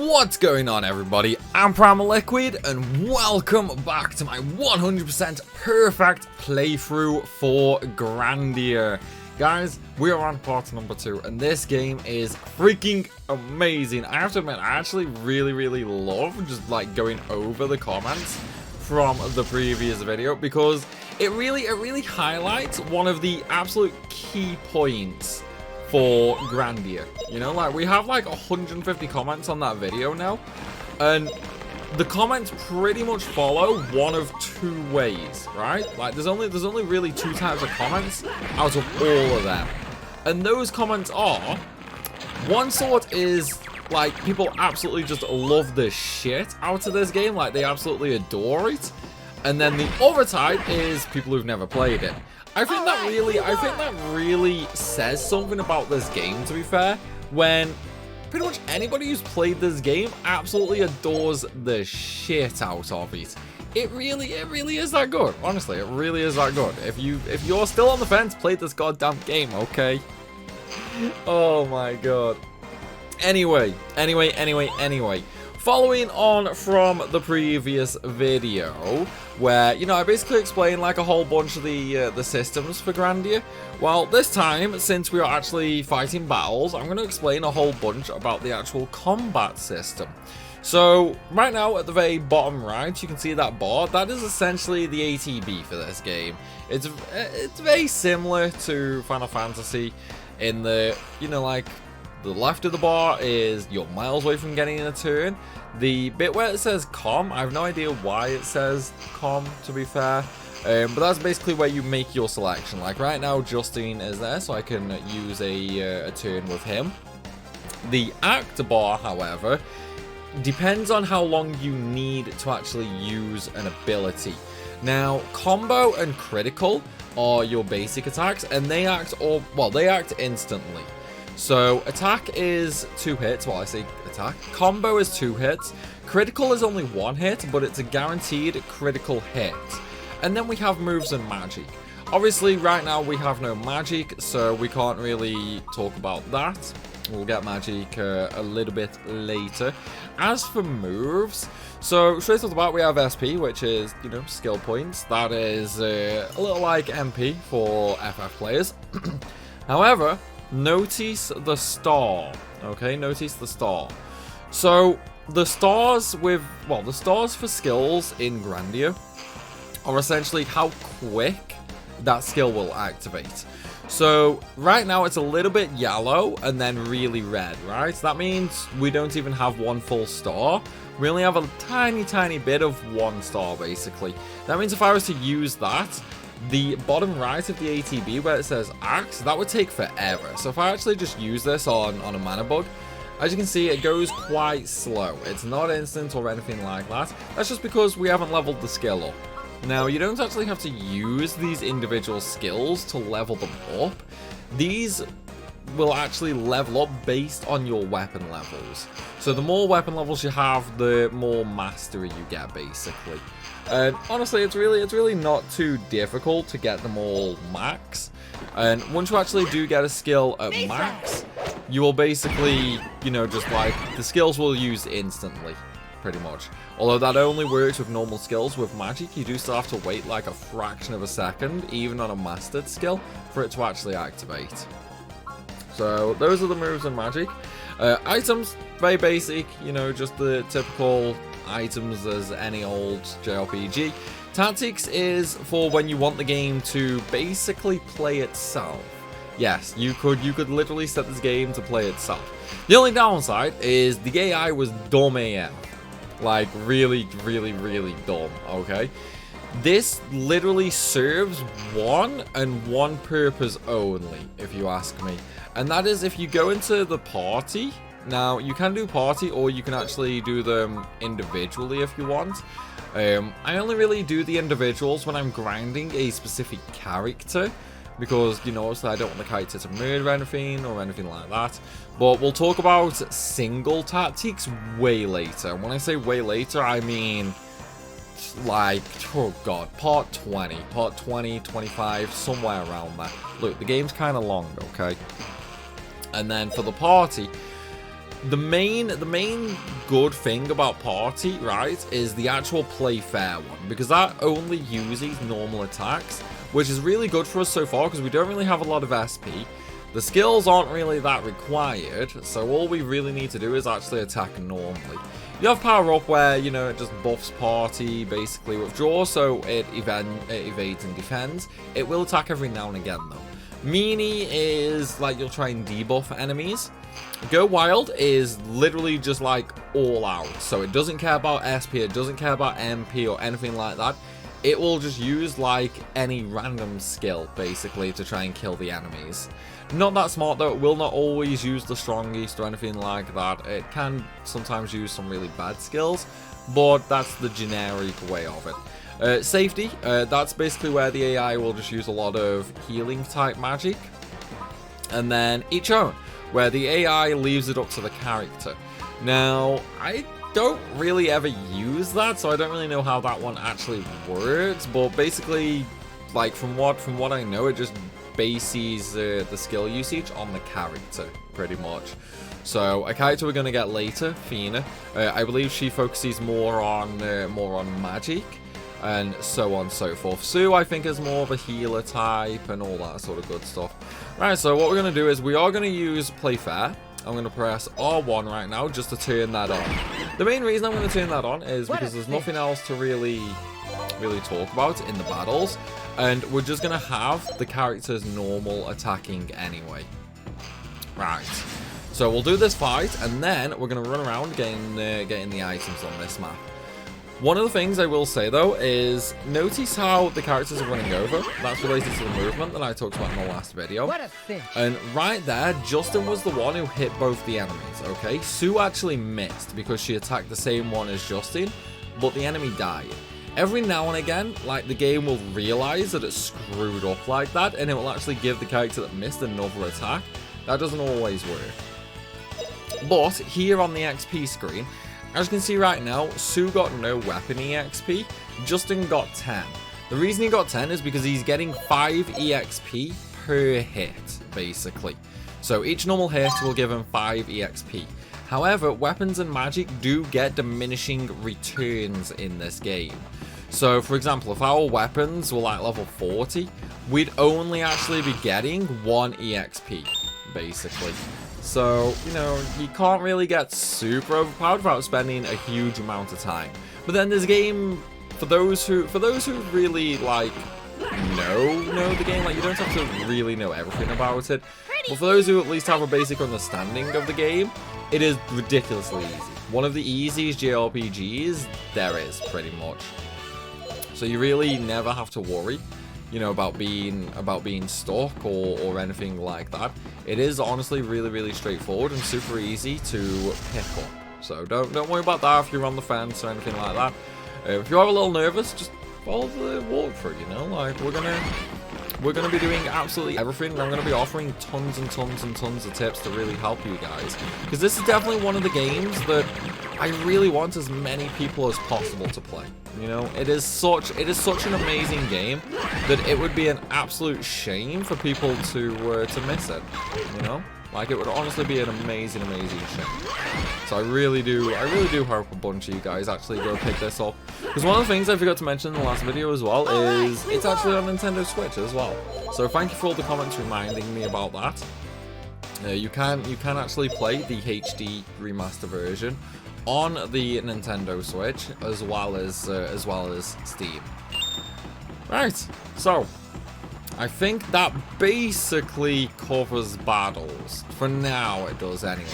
What's going on, everybody? I'm Primalliquid and welcome back to my 100% perfect playthrough for Grandia. Guys, we are on part number 2 and this game is freaking amazing. I have to admit, I actually really love just like going over the comments from the previous video because it really highlights one of the absolute key points for Grandia. You know, like we have like 150 comments on that video now, and the comments pretty much follow one of two ways, right? Like there's only really two types of comments out of all of them, and those comments are, one sort is like people absolutely just love the shit out of this game, like they absolutely adore it, and then the other type is people who've never played it. I think that really says something about this game, to be fair, when pretty much anybody who's played this game absolutely adores the shit out of it. It really is that good. Honestly, it really is that good. If you're still on the fence, play this goddamn game, okay? Oh my god. Anyway. Following on from the previous video, where, you know, I basically explained like a whole bunch of the systems for Grandia. Well, this time, since we are actually fighting battles, I'm going to explain a whole bunch about the actual combat system. So, right now, at the very bottom right, you can see that bar. That is essentially the ATB for this game. It's very similar to Final Fantasy in the, you know, like, the left of the bar is you're miles away from getting in a turn. The bit where it says com, I have no idea why it says com, to be fair. But that's basically where you make your selection. Like right now, Justine is there, so I can use a turn with him. The act bar, however, depends on how long you need to actually use an ability. Now, combo and critical are your basic attacks, and they act instantly. So, attack is 2 hits, well I say attack, combo is 2 hits, critical is only 1 hit, but it's a guaranteed critical hit. And then we have moves and magic. Obviously, right now we have no magic, so we can't really talk about that. We'll get magic a little bit later. As for moves, so straight off the bat we have SP, which is, you know, skill points. That is a little like MP for FF players. However, notice the star, okay? Notice the star. So, the stars for skills in Grandia are essentially how quick that skill will activate. So, right now it's a little bit yellow and then really red, right? That means we don't even have one full star. We only have a tiny bit of 1 star, basically. That means if I was to use that, the bottom right of the ATB where it says axe, that would take forever. So if I actually just use this on a mana bug, as you can see, it goes quite slow. It's not instant or anything like that. That's just because we haven't leveled the skill up. Now, you don't actually have to use these individual skills to level them up. These will actually level up based on your weapon levels. So the more weapon levels you have, the more mastery you get, basically. And honestly, it's really not too difficult to get them all max. And once you actually do get a skill at max, you will basically, you know, just like, the skills will use instantly, pretty much. Although that only works with normal skills. With magic, you do still have to wait like a fraction of a second, even on a mastered skill, for it to actually activate. So those are the moves and magic. Items, very basic, you know, just the typical items as any old JRPG. Tactics is for when you want the game to basically play itself. Yes, you could literally set this game to play itself. The only downside is the AI was dumb AF. Like really dumb, okay? This literally serves one purpose only, if you ask me. And that is if you go into the party. Now, you can do party, or you can actually do them individually if you want. I only really do the individuals when I'm grinding a specific character, because, you know, obviously I don't want the character to murder anything or anything like that. But we'll talk about single tactics way later. When I say way later, I mean, like, oh god, part 20, 25, somewhere around there. Look, the game's kind of long, okay? And then for the party, The main good thing about Party, right, is the actual play fair one, because that only uses normal attacks, which is really good for us so far because we don't really have a lot of SP. The skills aren't really that required, so all we really need to do is actually attack normally. You have power up where, you know, it just buffs Party, basically withdraw, so it evades and defends. It will attack every now and again though. Meanie is like you'll try and debuff enemies. Go Wild is literally just like all out, so it doesn't care about SP, it doesn't care about MP or anything like that. It will just use like any random skill basically to try and kill the enemies. Not that smart though, it will not always use the strongest or anything like that. It can sometimes use some really bad skills, but that's the generic way of it. Safety, that's basically where the AI will just use a lot of healing type magic. And then each own, where the AI leaves it up to the character. Now, I don't really ever use that, so I don't really know how that one actually works, but basically, like from what I know, it just bases the skill usage on the character, pretty much. So a character we're going to get later, Fina, I believe she focuses more on magic, and so on and so forth. Sue, I think, is more of a healer type and all that sort of good stuff. Right, so what we're going to do is we are going to use Play Fair. I'm going to press R1 right now just to turn that on. The main reason I'm going to turn that on is because there's nothing else to really talk about in the battles, and we're just going to have the character's normal attacking anyway. Right, so we'll do this fight, and then we're going to run around getting the items on this map. One of the things I will say though is notice how the characters are running over. That's related to the movement that I talked about in the last video. And right there, Justin was the one who hit both the enemies, okay? Sue actually missed because she attacked the same one as Justin, but the enemy died. Every now and again, like, the game will realize that it's screwed up like that, and it will actually give the character that missed another attack. That doesn't always work. But here on the XP screen, as you can see right now, Sue got no weapon EXP, Justin got 10. The reason he got 10 is because he's getting 5 EXP per hit, basically. So each normal hit will give him 5 EXP. However, weapons and magic do get diminishing returns in this game. So, for example, if our weapons were like level 40, we'd only actually be getting 1 EXP, basically. So, you know, you can't really get super overpowered without spending a huge amount of time. But then this game, for those who really, like, know the game, like, you don't have to really know everything about it. But for those who at least have a basic understanding of the game, it is ridiculously easy. One of the easiest JRPGs there is, pretty much. So you really never have to worry, you know, about being stuck or anything like that. It is honestly really straightforward and super easy to pick up. So don't worry about that if you're on the fence or anything like that. If you are a little nervous, just follow the walkthrough, you know, like we're gonna be doing absolutely everything, and I'm gonna be offering tons and tons of tips to really help you guys, because this is definitely one of the games that I really want as many people as possible to play. You know, it is such an amazing game that it would be an absolute shame for people to miss it. You know, like, it would honestly be an amazing shame. So I really do hope a bunch of you guys actually go pick this up, because one of the things I forgot to mention in the last video as well is it's actually on Nintendo Switch as well. So thank you for all the comments reminding me about that. You can actually play the HD remaster version on the Nintendo Switch as well as Steam. Right, so I think that basically covers battles. For now, it does anyway.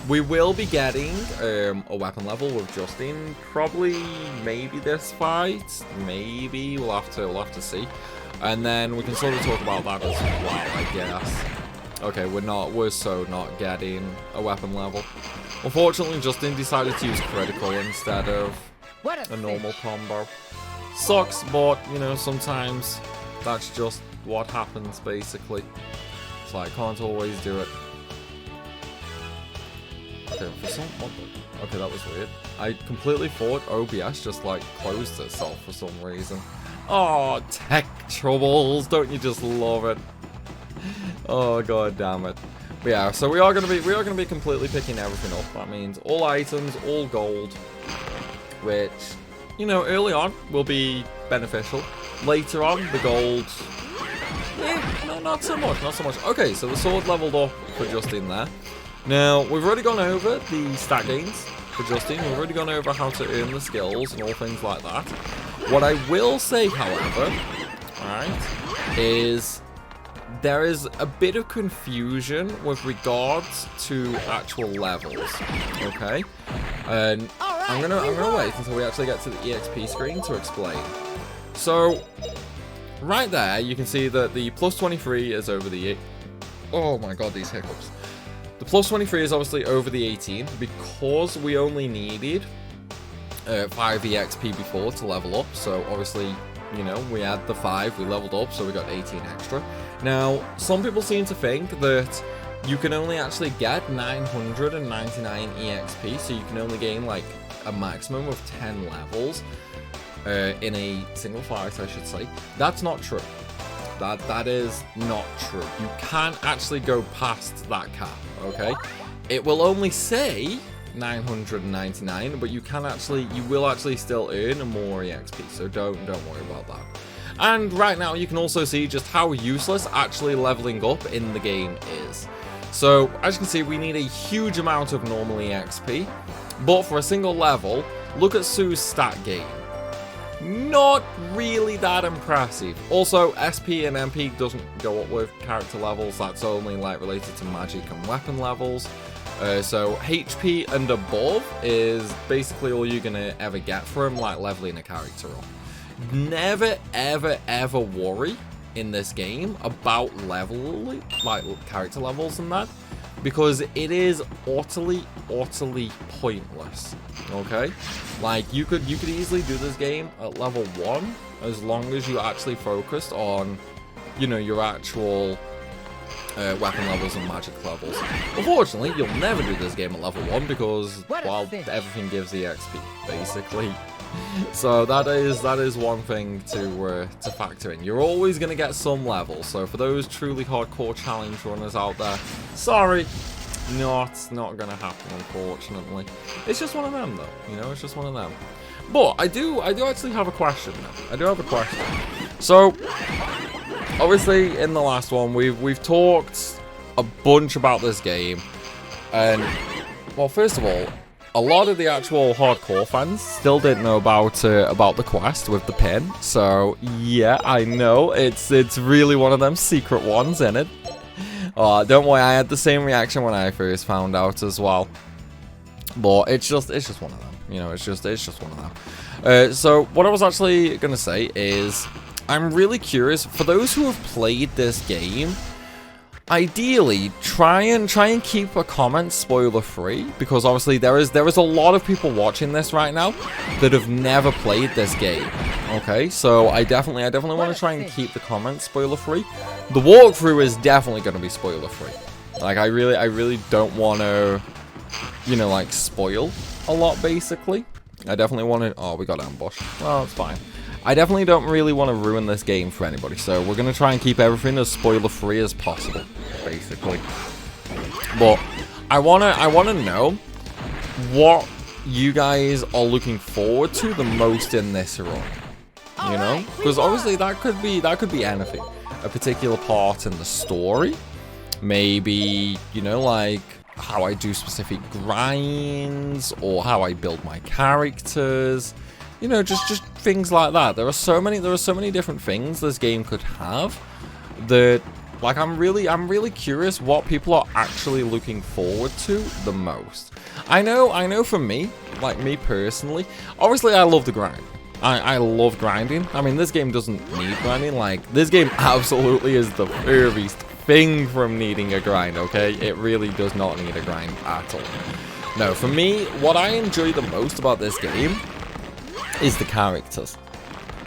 We will be getting a weapon level with Justin, probably, maybe this fight, maybe we'll have to see, and then we can sort of talk about that as well, I guess. Okay, we're so not getting a weapon level. Unfortunately, Justin decided to use critical instead of a normal combo. Sucks, but, you know, sometimes that's just what happens, basically. So I can't always do it. Okay, okay, that was weird. I completely thought OBS just, like, closed itself for some reason. Oh, tech troubles, don't you just love it? Oh, god damn it. But yeah, so we are gonna be completely picking everything up. That means all items, all gold, which, you know, early on will be beneficial. Later on, the gold, no, not so much, not so much. Okay, so the sword leveled up for Justin there. Now, we've already gone over the stat gains for Justin. We've already gone over how to earn the skills and all things like that. What I will say, however, alright, is there is a bit of confusion with regards to actual levels, okay? And I'm gonna wait until we actually get to the EXP screen to explain. So, right there, you can see that the plus 23 is over the... Oh my god, these hiccups. The plus 23 is obviously over the 18 because we only needed 5 EXP before to level up. So, obviously, you know, we had the 5, we leveled up, so we got 18 extra. Now, some people seem to think that you can only actually get 999 EXP, so you can only gain, like, a maximum of 10 levels in a single fight, I should say. That's not true. That is not true. You can't actually go past that cap, okay? It will only say 999, but you will actually still earn more EXP, so don't worry about that. And right now you can also see just how useless actually leveling up in the game is. So as you can see, we need a huge amount of normal EXP, but for a single level, look at Sue's stat gain. Not really that impressive. Also, SP and MP doesn't go up with character levels. That's only like related to magic and weapon levels. So HP and above is basically all you're gonna ever get from like leveling a character up. Never ever worry in this game about leveling, like character levels and that, because it is utterly pointless. Okay, like you could easily do this game at level 1 as long as you actually focused on, you know, your actual weapon levels and magic levels. Unfortunately, you'll never do this game at level 1 because, well, everything gives the XP basically. So that is one thing to factor in. You're always gonna get some levels. So for those truly hardcore challenge runners out there, sorry, not gonna happen, unfortunately. It's just one of them, though. You know, it's just one of them. But I do actually have a question now. I do have a question. So obviously in the last one we've talked a bunch about this game, and well, first of all, a lot of the actual hardcore fans still didn't know about the quest with the pin. So yeah, I know it's really one of them secret ones, isn't it? Don't worry, I had the same reaction when I first found out as well. But it's just one of them. You know, it's just one of them. So what I was actually gonna say is, I'm really curious for those who have played this game. Ideally, try and keep a comment spoiler free, because obviously there is a lot of people watching this right now that have never played this game. Okay, so I definitely want to try and keep the comments spoiler free. The walkthrough is definitely going to be spoiler free. Like I really don't want to, you know, like spoil a lot. Basically, I definitely want to. Oh, we got ambushed. Well, it's fine. I definitely don't really want to ruin this game for anybody, so we're going to try and keep everything as spoiler-free as possible, basically. But I want to know what you guys are looking forward to the most in this run. You know? Because obviously that could be anything. A particular part in the story. Maybe, you know, like how I do specific grinds, or how I build my characters. You know, just things like that. There are so many different things this game could have that, like, I'm really curious what people are actually looking forward to the most. I know for me, like me personally, obviously I love the grind. I love grinding. I mean, this game doesn't need grinding. Like, this game absolutely is the furthest thing from needing a grind, okay? It really does not need a grind at all. No, for me, what I enjoy the most about this game is the characters.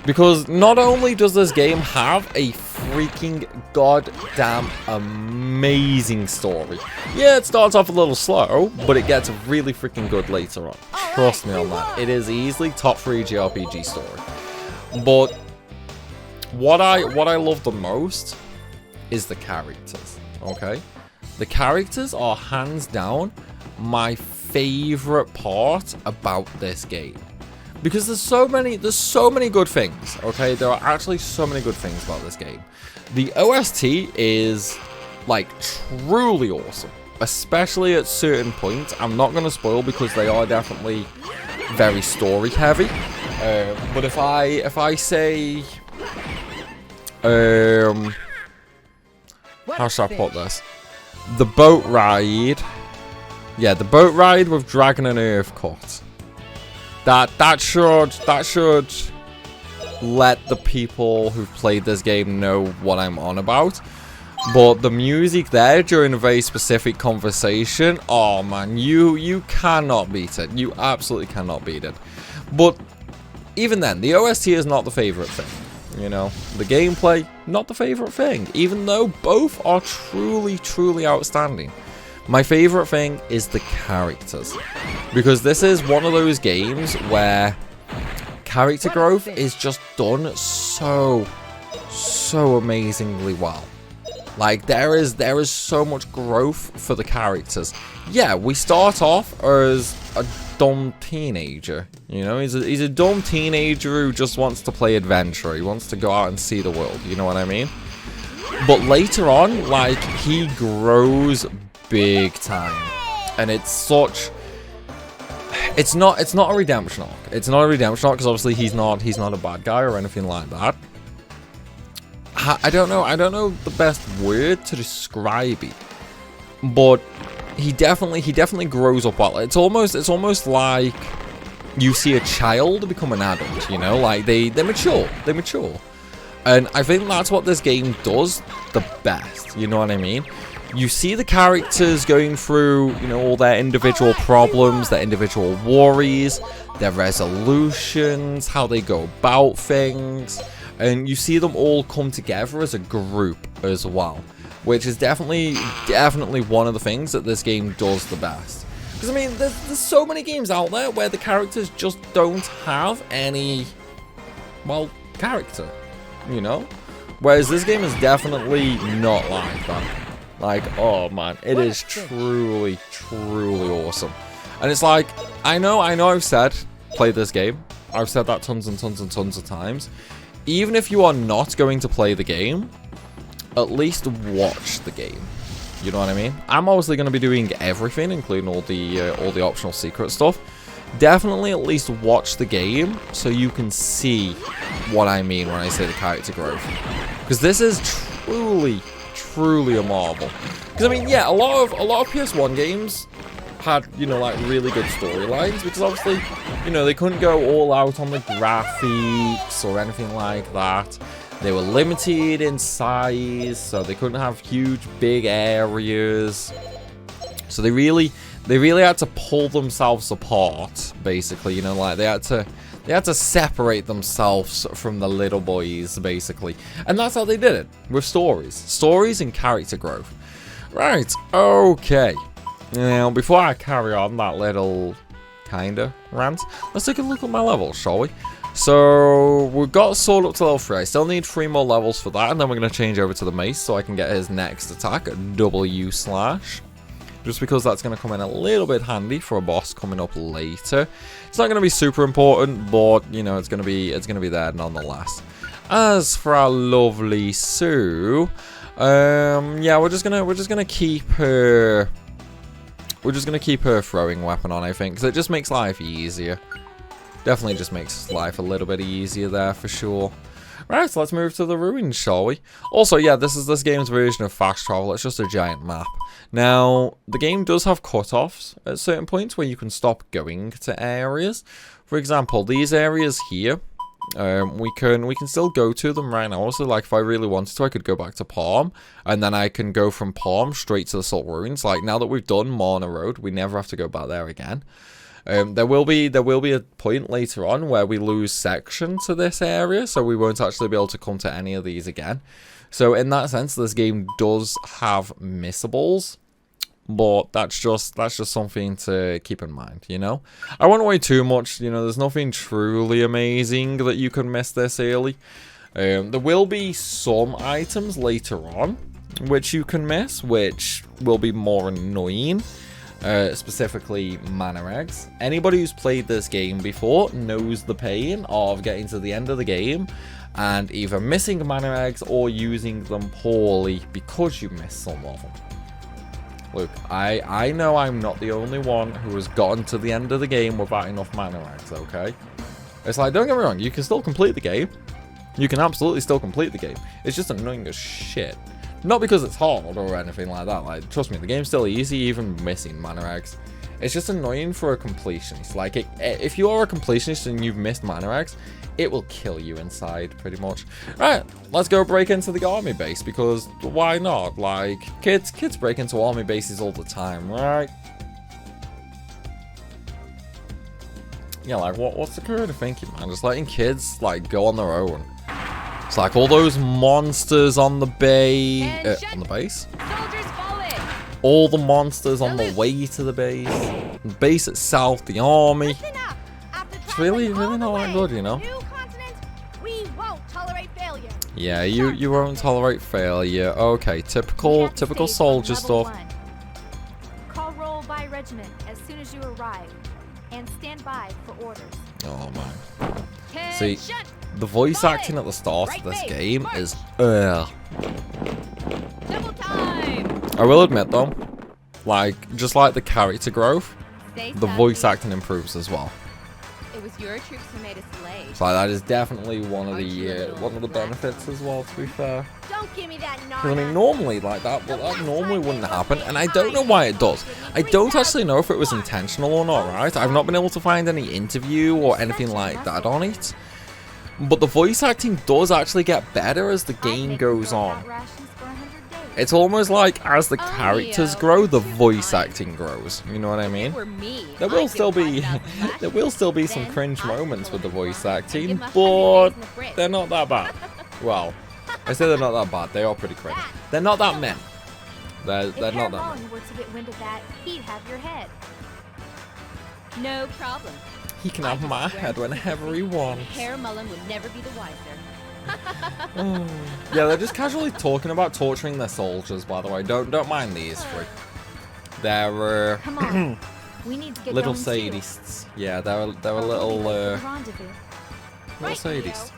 Because not only does this game have a freaking goddamn amazing story. Yeah, it starts off a little slow, but it gets really freaking good later on. Trust me on that. It is easily top 3 JRPG story. But what I love the most is the characters, okay? The characters are hands down my favorite part about this game. Because there's so many good things, okay? There are actually so many good things about this game. The OST is, like, truly awesome. Especially at certain points. I'm not going to spoil because they are definitely very story heavy. But if I say... how should I put this? The boat ride... Yeah, the boat ride with Dragon and Earth Cut. That should let the people who've played this game know what I'm on about. But the music there during a very specific conversation, oh man, you cannot beat it. You absolutely cannot beat it. But even then, the OST is not the favorite thing. You know, the gameplay, not the favorite thing. Even though both are truly, truly outstanding. My favorite thing is the characters. Because this is one of those games where character growth is just done so amazingly well. Like, there is so much growth for the characters. Yeah, we start off as a dumb teenager. You know, he's a dumb teenager who just wants to play adventure. He wants to go out and see the world, you know what I mean? But later on, like, he grows big time. And it's such... It's not a redemption arc. It's not a redemption arc because obviously he's not a bad guy or anything like that. I don't know the best word to describe it, but he definitely grows up well. It's almost like you see a child become an adult, you know, like they mature, and I think that's what this game does the best. You know what I mean? You see the characters going through, you know, all their individual problems, their individual worries, their resolutions, how they go about things. And you see them all come together as a group as well, which is definitely one of the things that this game does the best. Because, I mean, there's so many games out there where the characters just don't have any, well, character, you know? Whereas this game is definitely not like that. Like, oh man, it is truly, truly awesome. And it's like, I know I've said, play this game. I've said that tons and tons and tons of times. Even if you are not going to play the game, at least watch the game. You know what I mean? I'm obviously going to be doing everything, including all the optional secret stuff. Definitely at least watch the game so you can see what I mean when I say the character growth. Because this is truly a marvel. Because I mean, yeah, a lot of PS1 games had, you know, like really good storylines, because obviously, you know, they couldn't go all out on the graphics or anything like that. They were limited in size, so they couldn't have huge big areas. So they really had to pull themselves apart, basically, you know, like they had to separate themselves from the little boys, basically. And that's how they did it, with stories and character growth. Right, okay. Now, before I carry on that little kinda rant, let's take a look at my levels, shall we? So, we've got Sult up to level 3. I still need 3 more levels for that, and then we're going to change over to the mace so I can get his next attack, W slash. Just because that's going to come in a little bit handy for a boss coming up later. It's not going to be super important, but, you know, it's going to be there nonetheless. As for our lovely Sue, yeah, we're just gonna keep her. We're just going to keep her throwing weapon on, I think, because it just makes life easier. Definitely just makes life a little bit easier there, for sure. Right, so let's move to the ruins, shall we? Also, yeah, this is this game's version of fast travel. It's just a giant map. Now, the game does have cutoffs at certain points where you can stop going to areas. For example, these areas here, we can still go to them right now. Also, like, if I really wanted to, I could go back to Palm, and then I can go from Palm straight to the Sult Ruins. Like, now that we've done Morna Road, we never have to go back there again. There will be a point later on where we lose section to this area, so we won't actually be able to come to any of these again. So in that sense, this game does have missables, but that's just something to keep in mind, you know? I won't worry too much, you know, there's nothing truly amazing that you can miss this early. There will be some items later on which you can miss, which will be more annoying. Specifically mana eggs. Anybody who's played this game before knows the pain of getting to the end of the game and either missing mana eggs or using them poorly because you missed some of them. Look, I know I'm not the only one who has gotten to the end of the game without enough mana eggs, okay? It's like, don't get me wrong, you can still complete the game. You can absolutely still complete the game. It's just annoying as shit. Not because it's hard or anything like that. Like, trust me, the game's still easy, even missing mana eggs. It's just annoying for a completionist. Like, if you are a completionist and you've missed mana eggs, it will kill you inside, pretty much. Right, let's go break into the army base, because why not? Like, kids break into army bases all the time, right? Yeah, like, what's the creative thinking, man? Just letting kids, like, go on their own. It's like all those monsters on the base. All the monsters on the way to the base. The base itself, the army. It's really not that good, you know? Yeah, you won't tolerate failure. Okay, typical soldier stuff. Call roll by regiment as soon as you arrive, and stand by for orders. Oh man. See, the voice acting at the start of this game is I will admit though, like, just like the character growth, the voice acting improves as well. It was your troops who made us late. So that is definitely one of the benefits as well, to be fair. Don't give me that. Because I mean, normally like that normally wouldn't happen, and I don't know why it does. I don't actually know if it was intentional or not, right? I've not been able to find any interview or anything like that on it. But the voice acting does actually get better as the game goes on. It's almost like as the characters grow, the voice acting grows. You know what I mean? There will still be some cringe moments with the voice acting, but they're not that bad. Well, I say they're not that bad. They are pretty cringe. They're not that men. They're not that men. No problem. He can have my head whenever he wants. Herr Mullen would never be the wiser. Yeah, they're just casually talking about torturing their soldiers, by the way. Don't mind these three. They're Come on. We need to get little going sadists. Yeah, they're a little sadists.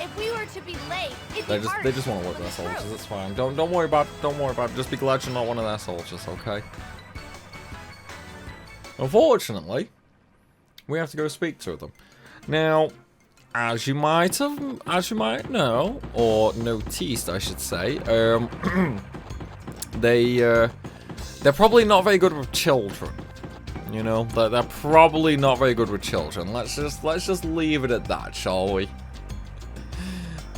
If we were to be late, They just want to work their soldiers. It's fine. Don't worry about it. Just be glad you're not one of their soldiers, okay? Unfortunately, we have to go speak to them. Now, as you might know, or noticed, I should say, they're probably not very good with children. You know, they're probably not very good with children. Let's just leave it at that, shall we?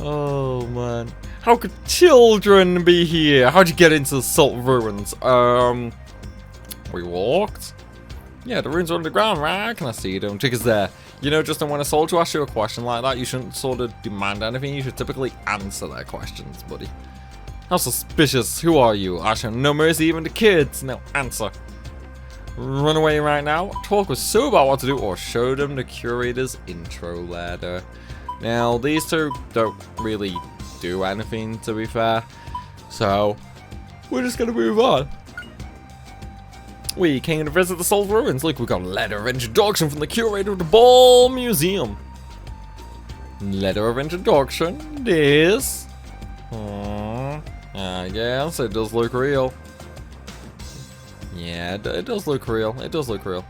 Oh man, how could children be here? How'd you get into the Sult ruins? We walked. Yeah, the ruins are underground, right? Can I see them? Chicken's there. You know, Justin, when a soldier asks you a question like that, you shouldn't sort of demand anything. You should typically answer their questions, buddy. How suspicious. Who are you? I show no mercy even to kids. Now answer. Run away right now. Talk with Sue about what to do, or show them the curator's intro ladder. Now, these two don't really do anything, to be fair. So, we're just going to move on. We came to visit the Sult ruins. Look, we got a letter of introduction from the curator of the Ball Museum. Letter of introduction. This. I guess it does look real. Yeah, it does look real. It does look real.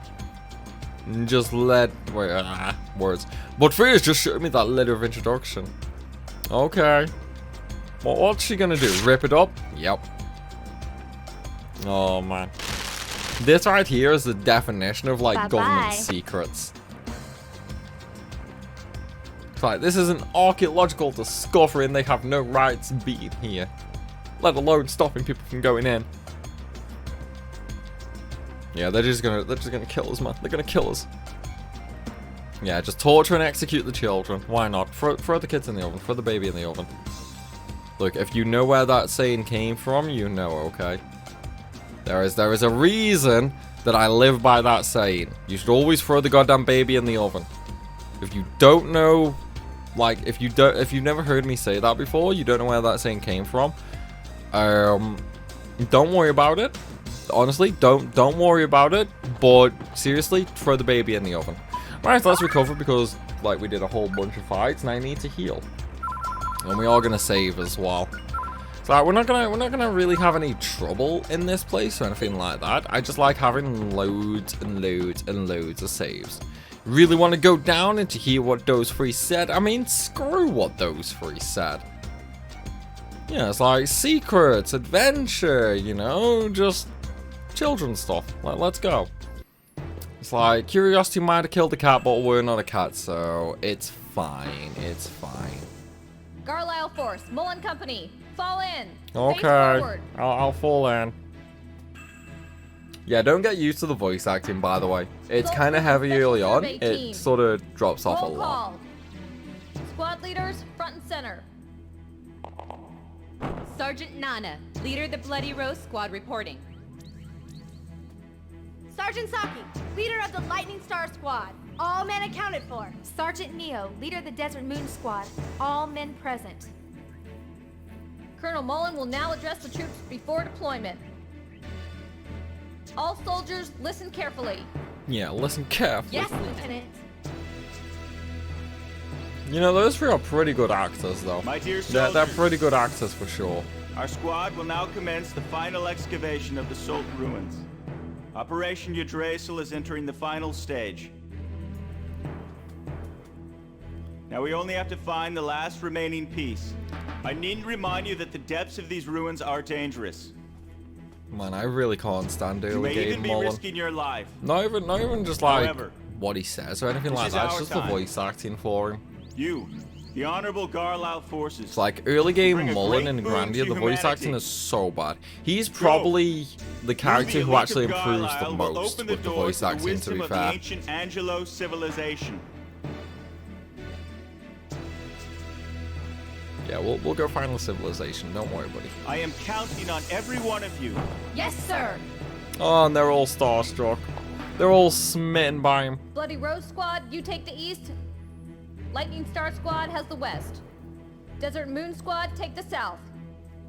Just words. But first, just show me that letter of introduction. Okay. Well, what's she gonna do? Rip it up? Yep. Oh man. This right here is the definition of like government secrets. It's like, this is an archaeological discovery and they have no rights being here. Let alone stopping people from going in. Yeah, they're just gonna kill us, man. They're gonna kill us. Yeah, just torture and execute the children. Why not? Throw the kids in the oven. Throw the baby in the oven. Look, if you know where that saying came from, you know, okay? There is a reason that I live by that saying. You should always throw the goddamn baby in the oven. If you don't know, like, if you've never heard me say that before, you don't know where that saying came from, Don't worry about it. Honestly, don't worry about it. But seriously, throw the baby in the oven. Right, let's recover because like we did a whole bunch of fights, and I need to heal. And we are gonna save as well. So we're not gonna really have any trouble in this place or anything like that. I just like having loads and loads and loads of saves. Really want to go down and to hear what those three said. I mean, screw what those three said. Yeah, it's like secrets, adventure, you know, just children's stuff. Like, let's go. It's like curiosity might have killed the cat, but we're not a cat, so it's fine. It's fine. Garlisle Force, Mullen Company, fall in. Okay, I'll fall in. Yeah, don't get used to the voice acting, by the way. It's kind of heavy early on. It sort of drops off a lot. Squad leaders, front and center. Sergeant Nana, leader of the Bloody Rose Squad reporting. Sergeant Saki, leader of the Lightning Star Squad. All men accounted for. Sergeant Neo, leader of the Desert Moon Squad. All men present. Colonel Mullen will now address the troops before deployment. All soldiers, listen carefully. Yeah, listen carefully. Yes, Lieutenant. You know, those three are pretty good actors, though. My dear soldiers, they're pretty good actors for sure. Our squad will now commence the final excavation of the Sult ruins. Operation Yggdrasil is entering the final stage. Now we only have to find the last remaining piece. I needn't remind you that the depths of these ruins are dangerous. Man, I really can't stand You early may even game be Mullen. risking your life. Not even just like However, what he says or anything this like is that. It's our just time. the voice acting for him. You, the Honorable Garlisle Forces. It's like early game bring a Mullen great and boon Grandia, to the voice humanity. acting is so bad. He's probably the character who actually improves the most with the voice acting, to be fair. The ancient Angelo civilization. Yeah, we'll go find the civilization. Don't worry, buddy. I am counting on every one of you. Yes, sir. Oh, and they're all starstruck. They're all smitten by him. Bloody Rose Squad, you take the east. Lightning Star Squad has the west. Desert Moon Squad, take the south.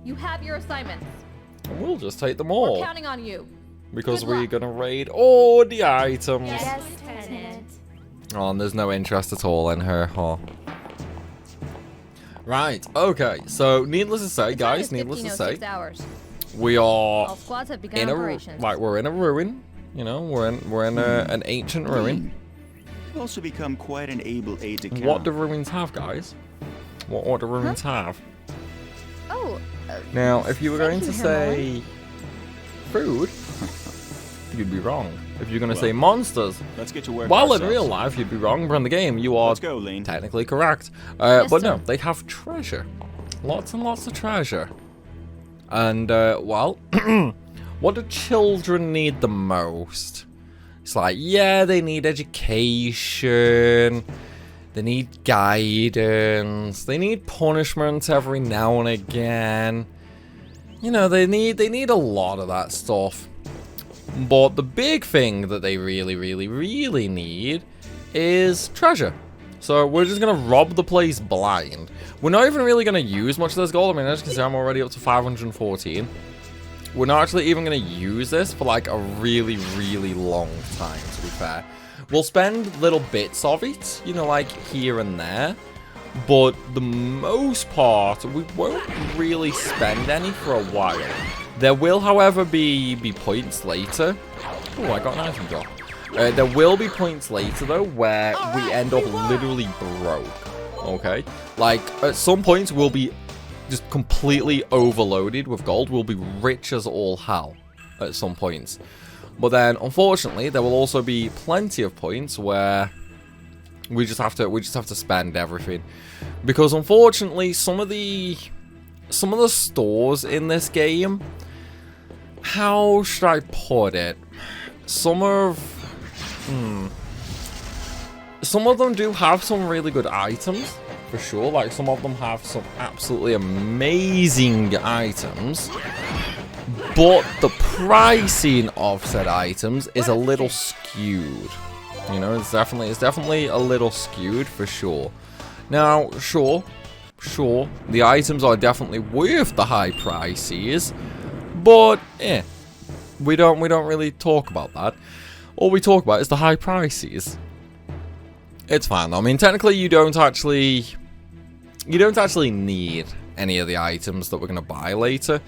You have your assignments. And we'll just take them We're all. counting on you. Because Good we're luck. gonna raid all the items. Yes, Lieutenant. Oh, and there's no interest at all in her, huh? Right, okay. So, needless to say, The time guys, is needless to 15:06 say, hours. we are All squads have begun in operations. we're in a ruin. You know, we're in an ancient ruin. You've also become quite an able aide-de-camp. What do ruins have, guys? What do ruins have? Oh, Now, if you were going thank to you, say food, you'd be wrong. If you're going to say Well, monsters, Let's get to work well, in ourselves. real life, you'd be wrong, but in the game, you are Let's go, Lean. technically correct. Yes, but no, sir. they have treasure. Lots and lots of treasure. And, well, what do children need the most? It's like, yeah, they need education. They need guidance. They need punishment every now and again. You know, they need a lot of that stuff. But the big thing that they really, really, really need is treasure. So we're just going to rob the place blind. We're not even really going to use much of this gold. I mean, as you can see, I'm already up to 514. We're not actually even going to use this for like a really, really long time, to be fair. We'll spend little bits of it, you know, like here and there. But the most part, we won't really spend any for a while. There will, however, be points later. Oh, I got an item drop. There will be points later, though, where we end up literally broke. Okay? Like, at some points, we'll be just completely overloaded with gold. We'll be rich as all hell at some points. But then, unfortunately, there will also be plenty of points where we just have to spend everything. Because, unfortunately, some of the stores in this game, how should I put it? Some of them do have some really good items, for sure. Like, some of them have some absolutely amazing items. But the pricing of said items is a little skewed. You know, it's definitely a little skewed, for sure. Now, sure, Sure, the items are definitely worth the high prices, but we don't really talk about that. All we talk about is the high prices. It's fine though. I mean, technically you don't actually need any of the items that we're gonna buy later.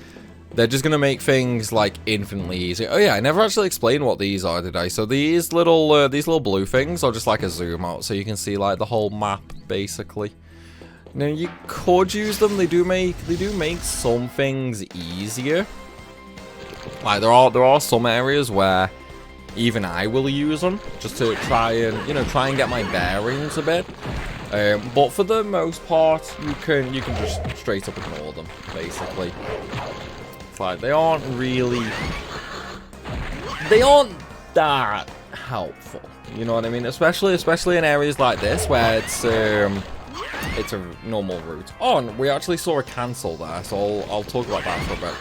They're just gonna make things like infinitely easy. Oh yeah, I never actually explained what these are, did I? So these little blue things are just like a zoom out, so you can see like the whole map basically. Now you could use them. They do make some things easier. Like there are some areas where even I will use them just to try and get my bearings a bit. But for the most part, you can just straight up ignore them basically. It's like they aren't that helpful. You know what I mean? Especially in areas like this where it's a normal route. Oh, and we actually saw a cancel there, so I'll talk about that for a bit.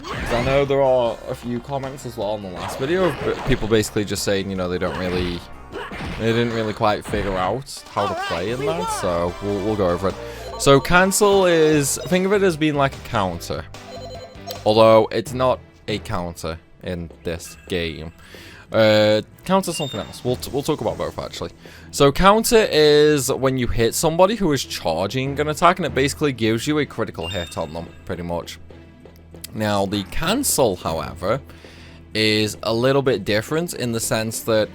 Because I know there are a few comments as well in the last video of people basically just saying, you know, they didn't really quite figure out how to play in that, so we'll go over it. So cancel is, think of it as being like a counter, although it's not a counter in this game. Counter something else. We'll talk about both actually. So counter is when you hit somebody who is charging an attack, and it basically gives you a critical hit on them, pretty much. Now the cancel, however, is a little bit different in the sense that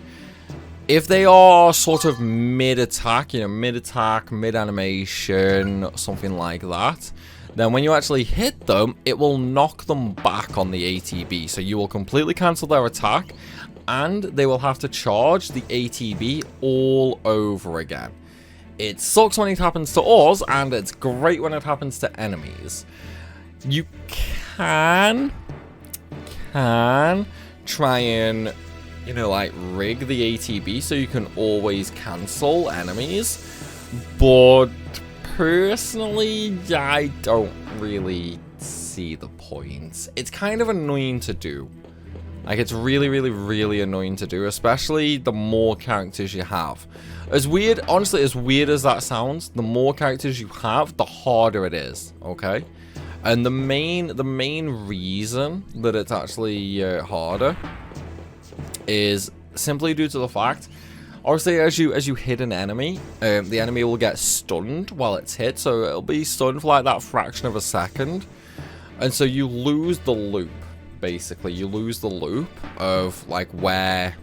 if they are sort of mid-attack, you know, mid-attack, mid-animation, something like that, then when you actually hit them, it will knock them back on the ATB. So you will completely cancel their attack, and they will have to charge the ATB all over again. It sucks when it happens to us, and it's great when it happens to enemies. You can try and, you know, like rig the ATB so you can always cancel enemies, but personally, I don't really see the point. It's kind of annoying to do. Like, it's really annoying to do, especially the more characters you have. As weird, honestly, as weird as that sounds, the more characters you have, the harder it is, okay? And the main reason that it's actually harder is simply due to the fact, obviously, as you hit an enemy, the enemy will get stunned while it's hit, so it'll be stunned for like that fraction of a second, and so you lose the loop. Basically, you lose the loop of like where,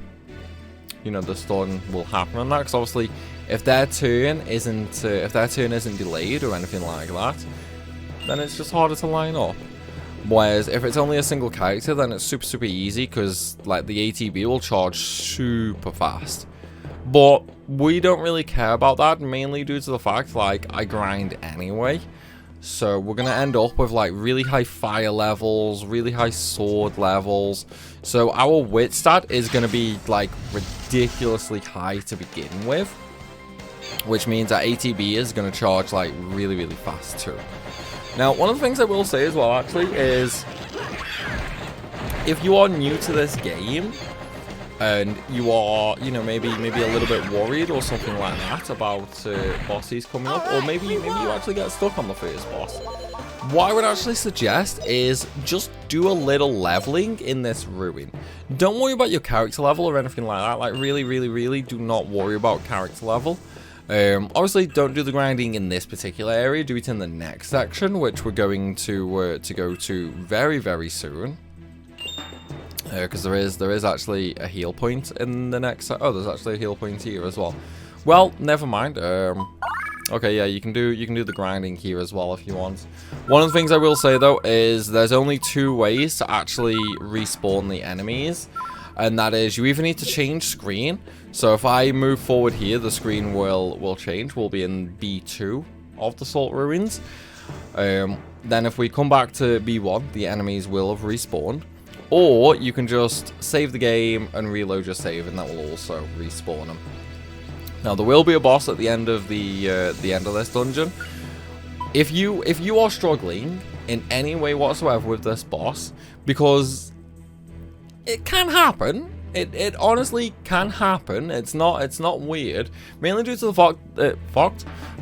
you know, the stun will happen on that. Because obviously, if their turn isn't delayed or anything like that, then it's just harder to line up. Whereas if it's only a single character, then it's super easy because like the ATB will charge super fast. But we don't really care about that, mainly due to the fact like I grind anyway. So we're gonna end up with like really high fire levels, really high sword levels. So our wit stat is gonna be like ridiculously high to begin with, which means that ATB is gonna charge like really fast too. Now, one of the things I will say as well, actually, is if you are new to this game and you are, you know, maybe a little bit worried or something like that about bosses coming up, or maybe you actually get stuck on the first boss, what I would actually suggest is just do a little leveling in this ruin. Don't worry about your character level or anything like that. Like, really do not worry about character level. Obviously, don't do the grinding in this particular area. Do it in the next section, which we're going to go to very soon. Because there is actually a heal point in the next. Oh, there's actually a heal point here as well. Well, never mind. Okay, yeah, you can do the grinding here as well if you want. One of the things I will say though is there's only 2 ways to actually respawn the enemies. And that is, you either need to change screen. So if I move forward here, the screen will change. We'll be in B2 of the Sult Ruins. Then if we come back to B1, the enemies will have respawned. Or you can just save the game and reload your save, and that will also respawn them. Now there will be a boss at the end of the end of this dungeon. If you are struggling in any way whatsoever with this boss, because it can happen. It honestly can happen. It's not weird. Mainly due to the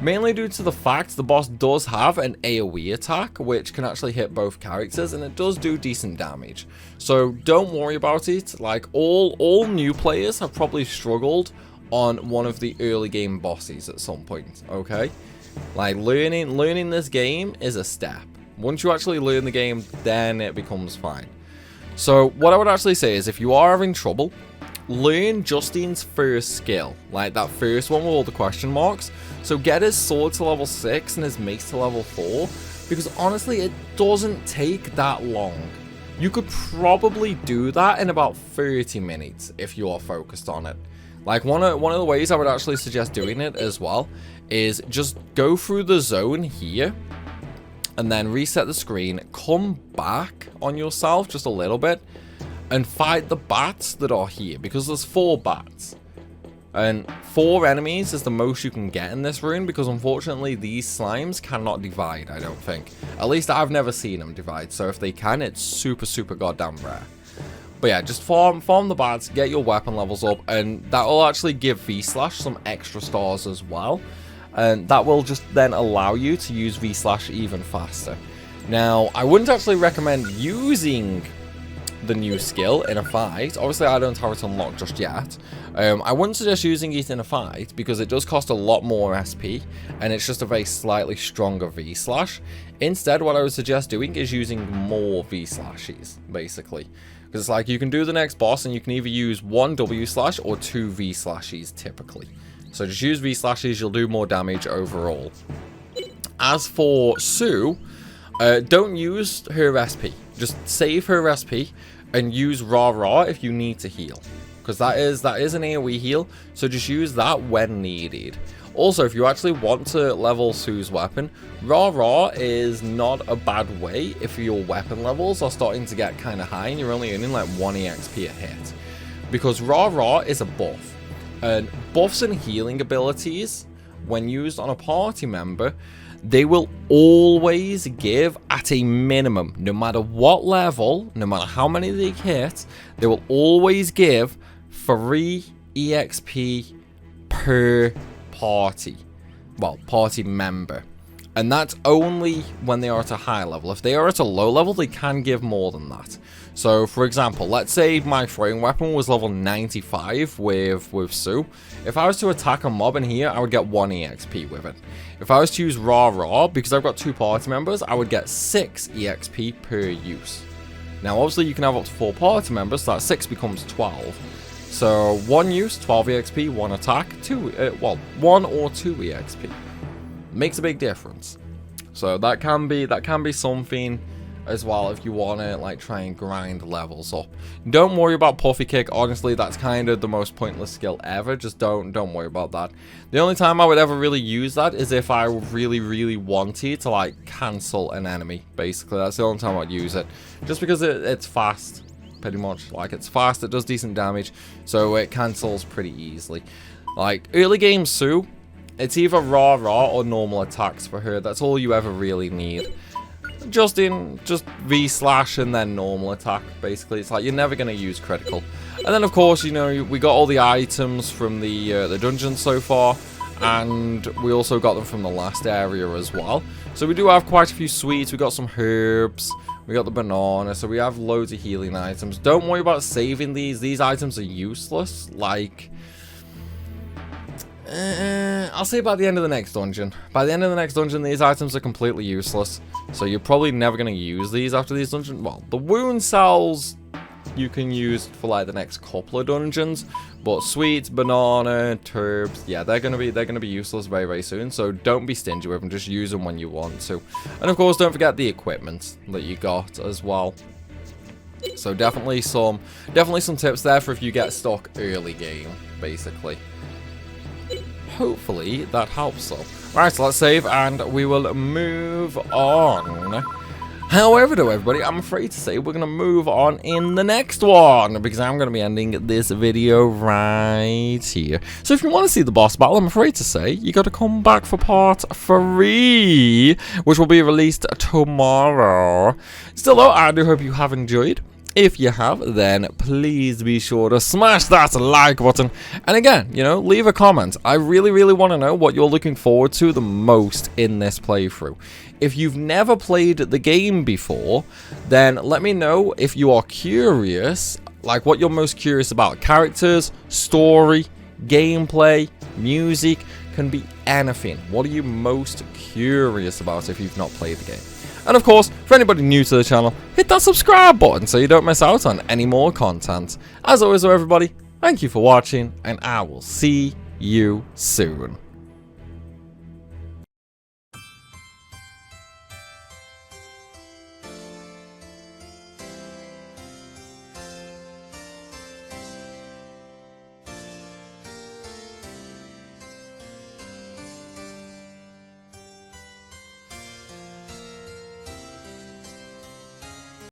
mainly due to the fact the boss does have an AoE attack, which can actually hit both characters, and it does do decent damage. So don't worry about it. Like, all new players have probably struggled on one of the early game bosses at some point, okay? Like, learning this game is a step. Once you actually learn the game, then it becomes fine. So what I would actually say is, if you are having trouble, learn Justine's first skill, like that first one with all the question marks. So get his sword to level 6 and his mace to level 4, because honestly, it doesn't take that long. You could probably do that in about 30 minutes if you are focused on it. Like, one of the ways I would actually suggest doing it as well is just go through the zone here and then reset the screen, come back on yourself just a little bit and fight the bats that are here, because there's 4 bats. And 4 enemies is the most you can get in this rune, because unfortunately these slimes cannot divide, I don't think. At least I've never seen them divide, so if they can, it's super, super goddamn rare. But yeah, just farm the bats, get your weapon levels up, and that will actually give V-Slash some extra stars as well. And that will just then allow you to use V-Slash even faster. Now, I wouldn't actually recommend using the new skill in a fight. Obviously, I don't have it unlocked just yet. I wouldn't suggest using it in a fight because it does cost a lot more SP, and it's just a very slightly stronger V-Slash. Instead, what I would suggest doing is using more V-Slashes, basically. Because it's like, you can do the next boss and you can either use 1 W-Slash or 2 V-Slashes typically. So just use V-Slashes, you'll do more damage overall. As for Sue, don't use her SP. Just save her SP and use Rah if you need to heal. Because that is an AoE heal, so just use that when needed. Also, if you actually want to level Sue's weapon, Rah is not a bad way if your weapon levels are starting to get kind of high and you're only earning like 1 EXP a hit. Because Rah is a buff. And buffs and healing abilities, when used on a party member, they will always give at a minimum, no matter what level, no matter how many they hit, they will always give 3 EXP per party. Well, party member. And that's only when they are at a high level. If they are at a low level, they can give more than that. So, for example, let's say my throwing weapon was level 95 with Sue. If I was to attack a mob in here, I would get 1 EXP with it. If I was to use Rah, because I've got 2 party members, I would get 6 EXP per use. Now, obviously, you can have up to 4 party members, so that 6 becomes 12. So, 1 use, 12 EXP, 1 attack, 1 or 2 EXP. Makes a big difference. So that can be something as well if you want to like try and grind levels up. Don't worry about Puffy Kick. Honestly, that's kind of the most pointless skill ever. Just don't worry about that. The only time I would ever really use that is if I really wanted to like cancel an enemy. Basically, that's the only time I'd use it. Just because it's fast, pretty much. Like, it's fast, it does decent damage, so it cancels pretty easily. Like early game Sue, it's either Rah or normal attacks for her. That's all you ever really need. Just V-Slash and then normal attack, basically. It's like you're never going to use critical. And then, of course, you know, we got all the items from the dungeon so far. And we also got them from the last area as well. So we do have quite a few sweets. We got some herbs. We got the banana. So we have loads of healing items. Don't worry about saving these. These items are useless. Like... I'll say by the end of the next dungeon. By the end of the next dungeon, these items are completely useless. So you're probably never going to use these after these dungeons. Well, the wound cells you can use for like the next couple of dungeons. But sweets, banana, turbs, yeah, they're gonna be useless very soon. So don't be stingy with them. Just use them when you want to. And of course, don't forget the equipment that you got as well. So definitely some tips there for if you get stuck early game, basically. Hopefully that helps though. Right, so let's save and we will move on. However, though, everybody, I'm afraid to say we're going to move on in the next one because I'm going to be ending this video right here. So if you want to see the boss battle, I'm afraid to say you got to come back for part 3, which will be released tomorrow. Still though, I do hope you have enjoyed. If you have, then please be sure to smash that like button. And again, you know, leave a comment. I really, really want to know what you're looking forward to the most in this playthrough. If you've never played the game before, then let me know if you are curious, like what you're most curious about. Characters, story, gameplay, music, can be anything. What are you most curious about if you've not played the game? And of course, for anybody new to the channel, hit that subscribe button so you don't miss out on any more content. As always though everybody, thank you for watching, and I will see you soon.